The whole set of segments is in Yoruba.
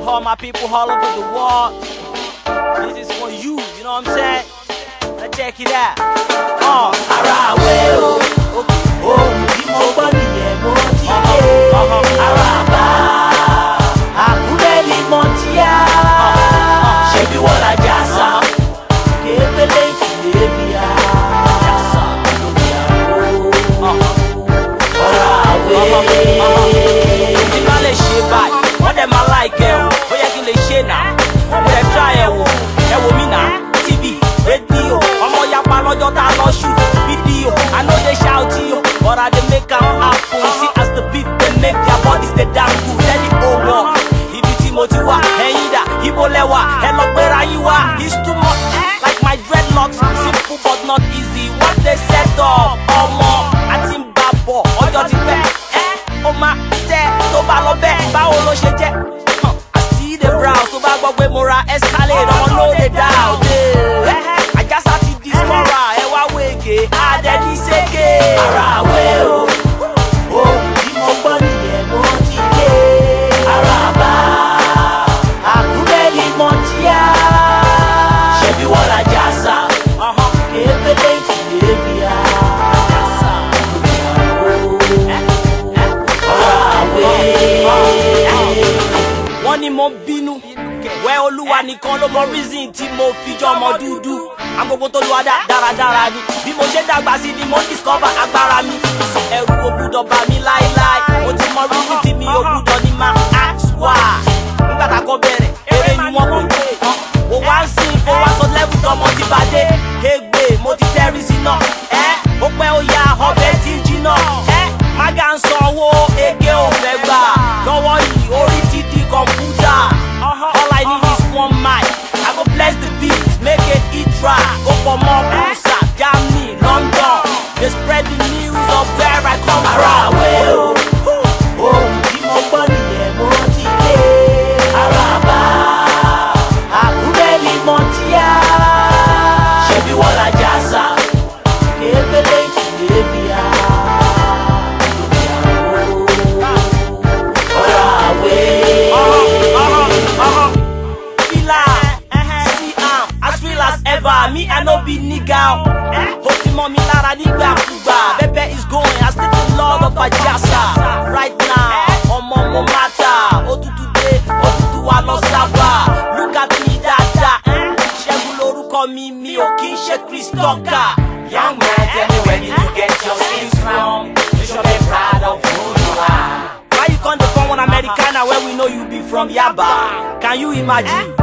all my people all over the world. This is for you, you know what I'm saying? Let's check it out. Ara Awe o, tí mo gbọ́ nìyẹn mo ti dé. Araba, àkúrẹ́ ni mo ti yá. Ṣebí wọ́n la Ajasa, kébélé ìtìlé mi yá. Ajasa lórí àgbo. Ara Awe. Tí bá lè ṣe báyìí, wọ́n dẹ̀ máa láìkẹ́ o, ó yẹ kí n lè ṣe náà. Mo lè try ẹ wò mí náà. TV, radio, ọmọ yapa lọ́jọ́ tá a lọ shoot video. I know they shout you, but I dey make am happen. See as the beat they make their bodies they damn good. Let it go walk. Ibi tí mo ti wá, ẹ̀yin dà, ibo lẹ́wà, ẹ lọ gbéra yín wá. It's too much, like my dreadlocks. Simple but not easy. What they set up, ọmọ, àti ń bá bọ̀, ọjọ́ ti pẹ́. Ó máa tẹ́ tó bá lọ bẹ́ẹ̀, báwo ló ṣe jẹ́? I see the browse, tó bá gbọ́ pé mo ra Escalade, ọmọ no dey doubt. Ajasa ti discover, ẹ wá wége, àdẹ́ni sége. Ara Awe o, tí mo gbọ́ nìyẹn mo ti dé. Araba, àkúrẹ́ ni mo ti yá. Ṣebí wọ́n la Ajasa, kébélé ìtìlé mi yá. Ajasa lórí àgbo. Ara Awe. Wọ́n ní mo bínú, wẹ́ olúwa nìkan ló mọ reason tí mo fi jọ ọmọ dúdú. Agogo tó lu adá dáradára ni, bí mo ṣe dàgbà sí ni mo discover agbára mi. Ẹ̀rù kò gbúdọ̀ bà mí láíláí, mo ti mọ reason tí mi ò gbúdọ̀ ní máa ask why. Nígbà tá a kọ́ bẹ̀rẹ̀, eré ni wọ́n pè é. Mo wá ń sìn kó wá sọ level tọmọ ti bá dé. Ègbè mo ti tẹ́rí sí náà, ó pẹ́ ó ya ọbẹ̀ tí ń jiná. Mága ń sanwó, ege ò fẹ́ gbà. Lọ́wọ́ yìí orí ti di kọ̀mpútà. All I need is one mic. I go bless the beat, make it hit track. Go for more Busa, Germany, London. They spread the news of where I come from. Ara Awe o, tí mo gbọ́ nìyẹn mo ti dé. Araba, àkúrẹ́ ni mo ti yá. Ṣebí wọ́n la Ajasa, kébélé ìtìlé mi yá. Lórí àgbo. Ara Awe. As real as ever, me I no be nigga. Ó ti mọ́ mi lára nígbàkúgbà. Bẹ́bẹ́ is going, I still the lord of Ajasa. Right now, ọmọ mo mata. Òtútù dé, òtútù wa lọ sábà. Look at me dáadáa. Ṣẹ́gun lórúkọ mi ò kí ń ṣe Chris Tucker. Young man, tell me where did you get your skills from? You should be proud of who you are. Why you come to phone one Americana when we know you be from Yaba? Can you imagine?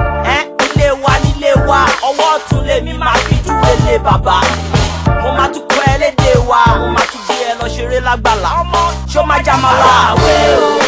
Nílé wa, ọwọ́ ọ̀tún lèmi máa fi júwe lé bàbá. Mo máa tún kọ́ ẹ lédè wa, mo máa tún gbé ẹ lọ ṣeré lágbàlá. Ṣó máa jà máa wá? Ara Awe o.